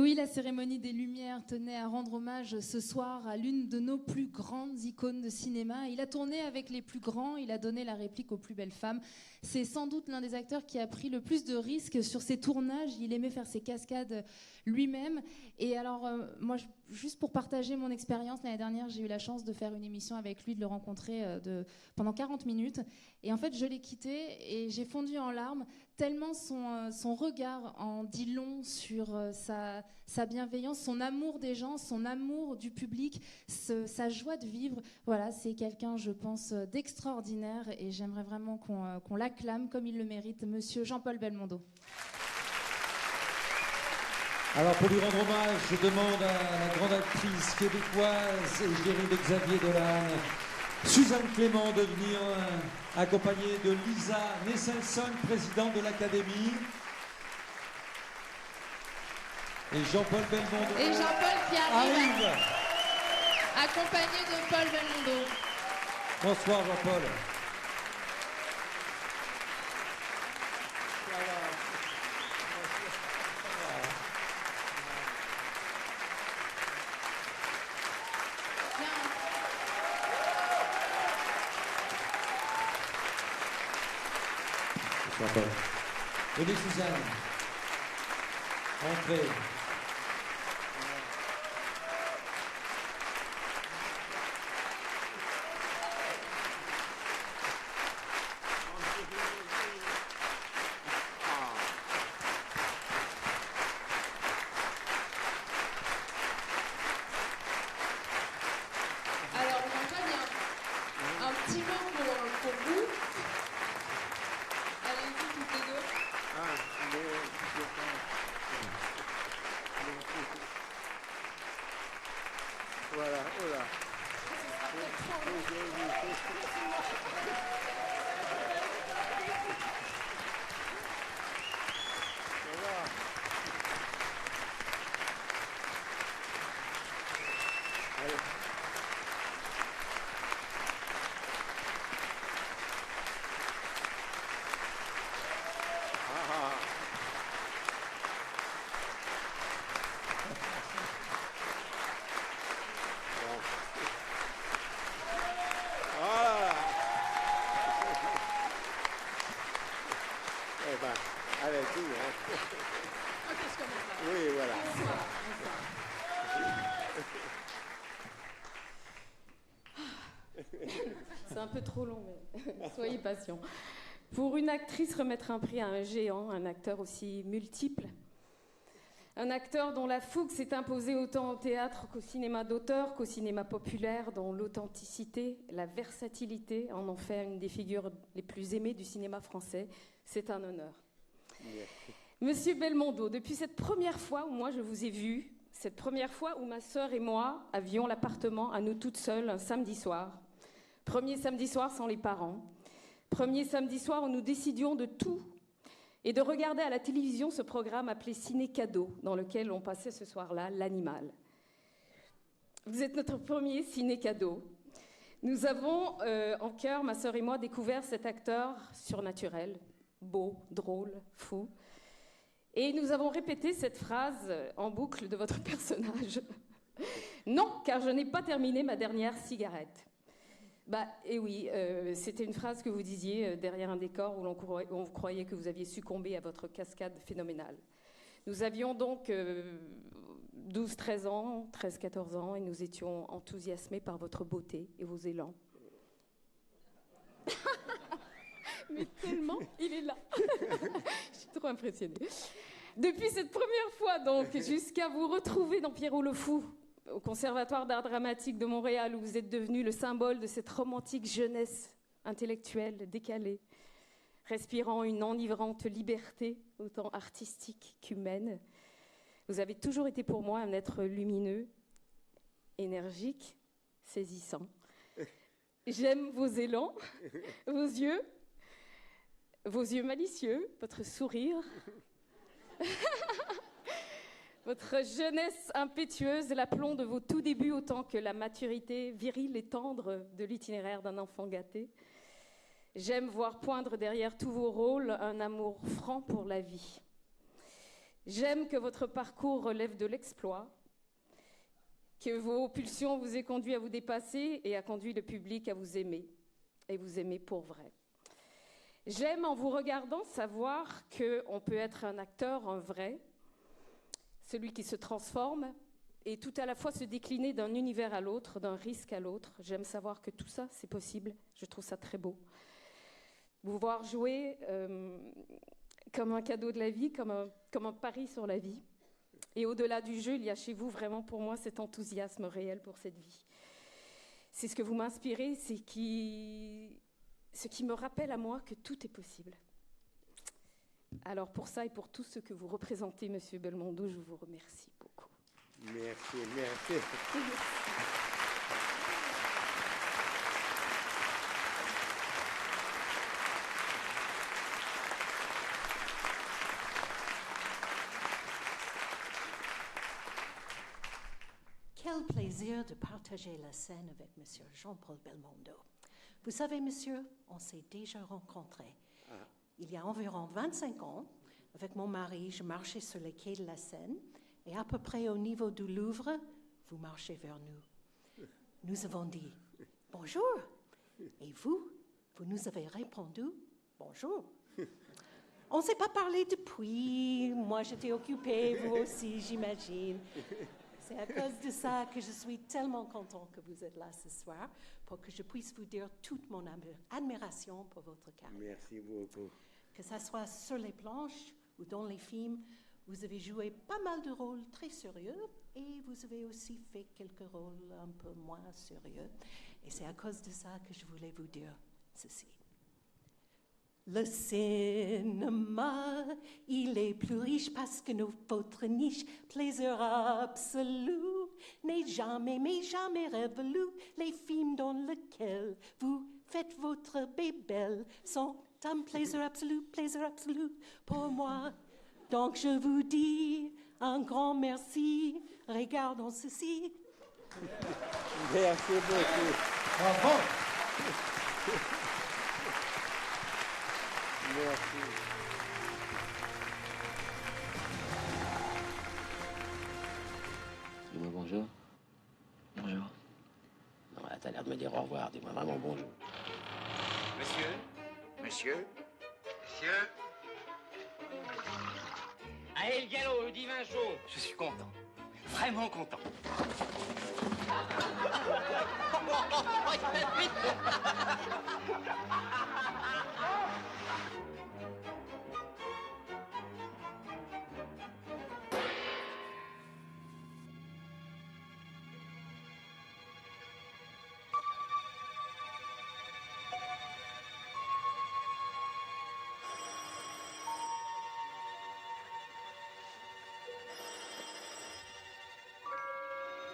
oui, la cérémonie des Lumières tenait à rendre hommage ce soir à l'une de nos plus grandes icônes de cinéma. Il a tourné avec les plus grands, il a donné la réplique aux plus belles femmes. C'est sans doute l'un des acteurs qui a pris le plus de risques sur ses tournages. Il aimait faire ses cascades lui-même. Et alors, moi, juste pour partager mon expérience, l'année dernière, j'ai eu la chance de faire une émission avec lui, de le rencontrer pendant 40 minutes. Et en fait, je l'ai quitté et j'ai fondu en larmes, tellement son regard en dit long sur sa bienveillance, son amour des gens, son amour du public, sa joie de vivre. Voilà, c'est quelqu'un, je pense, d'extraordinaire et j'aimerais vraiment qu'on l'acclame comme il le mérite, monsieur Jean-Paul Belmondo. Alors pour lui rendre hommage, je demande à la grande actrice québécoise et égérie de Xavier Dolan, Suzanne Clément, de venir accompagnée de Lisa Nesselson, présidente de l'Académie. Et Jean-Paul Belmondo. Et Jean-Paul qui arrive. Accompagné de Paul Belmondo. Bonsoir Jean-Paul. Venez Suzanne. Entrez. Alors, Jean-Paul, un petit mot pour vous. Allez-y, toutes les deux. Voilà, oh là. Allez-y, hein. Ok, je commence. Oui, voilà. C'est un peu trop long, mais soyez patients. Pour une actrice, remettre un prix à un géant, un acteur aussi multiple, un acteur dont la fougue s'est imposée autant au théâtre qu'au cinéma d'auteur, qu'au cinéma populaire, dont l'authenticité, la versatilité en ont fait une des figures les plus aimées du cinéma français, c'est un honneur. Merci. Monsieur Belmondo, depuis cette première fois où moi je vous ai vu, cette première fois où ma sœur et moi avions l'appartement à nous toutes seules un samedi soir, premier samedi soir sans les parents, premier samedi soir où nous décidions de tout et de regarder à la télévision ce programme appelé Ciné Cadeau, dans lequel on passait ce soir-là l'animal. Vous êtes notre premier Ciné Cadeau. Nous avons en cœur, ma sœur et moi, découvert cet acteur surnaturel, beau, drôle, fou. Et nous avons répété cette phrase en boucle de votre personnage. Non, car je n'ai pas terminé ma dernière cigarette. Et oui, c'était une phrase que vous disiez derrière un décor où on croyait que vous aviez succombé à votre cascade phénoménale. Nous avions donc 12-13 ans, 13-14 ans, et nous étions enthousiasmés par votre beauté et vos élans. Mais tellement, il est là. Je suis trop impressionnée. Depuis cette première fois, donc, jusqu'à vous retrouver dans Pierrot le Fou, au Conservatoire d'art dramatique de Montréal, où vous êtes devenu le symbole de cette romantique jeunesse intellectuelle décalée, respirant une enivrante liberté, autant artistique qu'humaine. Vous avez toujours été pour moi un être lumineux, énergique, saisissant. J'aime vos élans, vos yeux malicieux, votre sourire, votre jeunesse impétueuse, l'aplomb de vos tout débuts autant que la maturité virile et tendre de l'itinéraire d'un enfant gâté. J'aime voir poindre derrière tous vos rôles un amour franc pour la vie. J'aime que votre parcours relève de l'exploit, que vos pulsions vous aient conduit à vous dépasser et a conduit le public à vous aimer, et vous aimer pour vrai. J'aime en vous regardant savoir qu'on peut être un acteur, un vrai, celui qui se transforme et tout à la fois se décliner d'un univers à l'autre, d'un risque à l'autre. J'aime savoir que tout ça, c'est possible. Je trouve ça très beau. Vous voir jouer comme un cadeau de la vie, comme un pari sur la vie. Et au-delà du jeu, il y a chez vous vraiment pour moi cet enthousiasme réel pour cette vie. C'est ce que vous m'inspirez, ce qui me rappelle à moi que tout est possible. Alors pour ça et pour tout ce que vous représentez, Monsieur Belmondo, je vous remercie beaucoup. Merci, merci. Quel plaisir de partager la scène avec Monsieur Jean-Paul Belmondo. Vous savez, monsieur, on s'est déjà rencontrés. Il y a environ 25 ans, avec mon mari, je marchais sur les quais de la Seine et à peu près au niveau du Louvre, vous marchez vers nous. Nous avons dit « Bonjour ». Et vous nous avez répondu « Bonjour ». On ne s'est pas parlé depuis. Moi, j'étais occupée, vous aussi, j'imagine. C'est à cause de ça que je suis tellement contente que vous êtes là ce soir pour que je puisse vous dire toute mon admiration pour votre carrière. Merci beaucoup. Que ça soit sur les planches ou dans les films, vous avez joué pas mal de rôles très sérieux et vous avez aussi fait quelques rôles un peu moins sérieux. Et c'est à cause de ça que je voulais vous dire ceci. Le cinéma, il est plus riche parce que votre niche, plaisir absolu, n'est jamais, mais jamais révolu. Les films dans lesquels vous faites votre bébelle sont un plaisir absolu pour moi. Donc je vous dis un grand merci. Regardons ceci. Merci beaucoup. Bravo. Merci. Dis-moi bonjour. Bonjour. Non, là, t'as l'air de me dire au revoir. Dis-moi vraiment bonjour. Monsieur. Monsieur. Allez, le galop, le divin chaud. Je suis content. Vraiment content.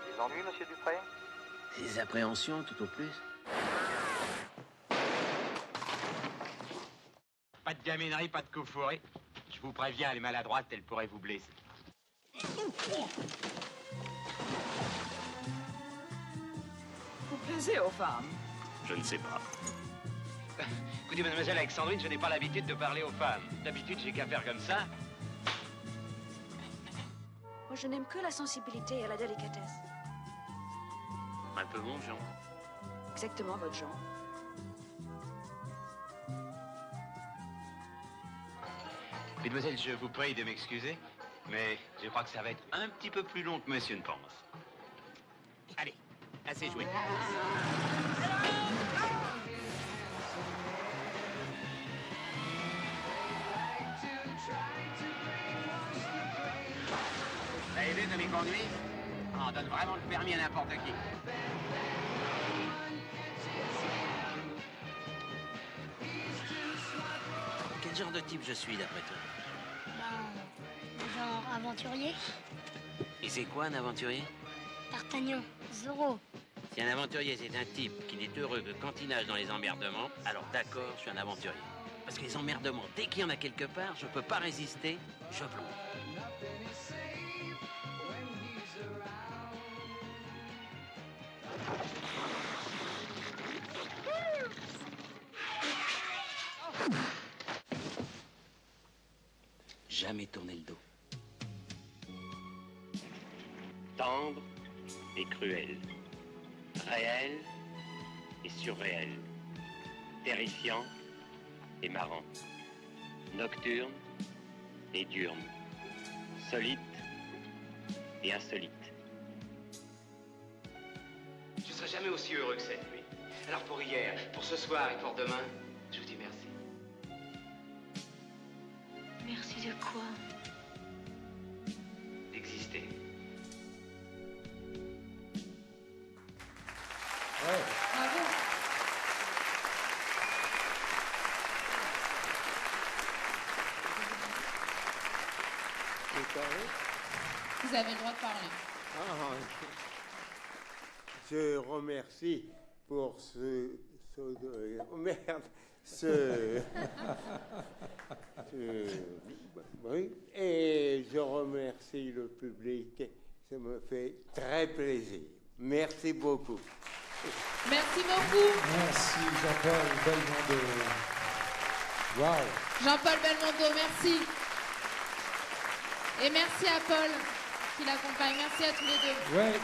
Des ennuis, monsieur Dupré? Des appréhensions, tout au plus. Pas de gaminerie, pas de coup fourré. Je vous préviens, elle est maladroite, elle pourrait vous blesser. Vous plaisez aux femmes? Je ne sais pas. Écoutez, mademoiselle Alexandrine, je n'ai pas l'habitude de parler aux femmes. D'habitude, j'ai qu'à faire comme ça. Moi, je n'aime que la sensibilité et la délicatesse. Un peu mon genre. Exactement votre genre. Mesdemoiselles, je vous prie de m'excuser, mais je crois que ça va être un petit peu plus long que monsieur ne pense. Allez, assez joué. Vous avez vu comme il conduit? On donne vraiment le permis à n'importe qui. Quel genre de type je suis, d'après toi? Genre aventurier. Et c'est quoi un aventurier? D'Artagnan, Zorro. Si un aventurier, c'est un type qui n'est heureux que quand il nage dans les emmerdements, alors d'accord, je suis un aventurier. Parce que les emmerdements, dès qu'il y en a quelque part, je peux pas résister, je plonge. Jamais tourner le dos. et cruel, réel et surréel, terrifiant et marrant, nocturne et diurne, solide et insolite. Je ne serai jamais aussi heureux que cette nuit. Alors pour hier, pour ce soir et pour demain, je vous dis merci. Merci de quoi? D'exister. Bravo. Vous avez le droit de parler. Je remercie pour oui, et je remercie le public. Ça me fait très plaisir. Merci beaucoup. Merci beaucoup. Merci Jean-Paul Belmondo. Waouh. Jean-Paul Belmondo, merci. Et merci à Paul qui l'accompagne. Merci à tous les deux. Ouais.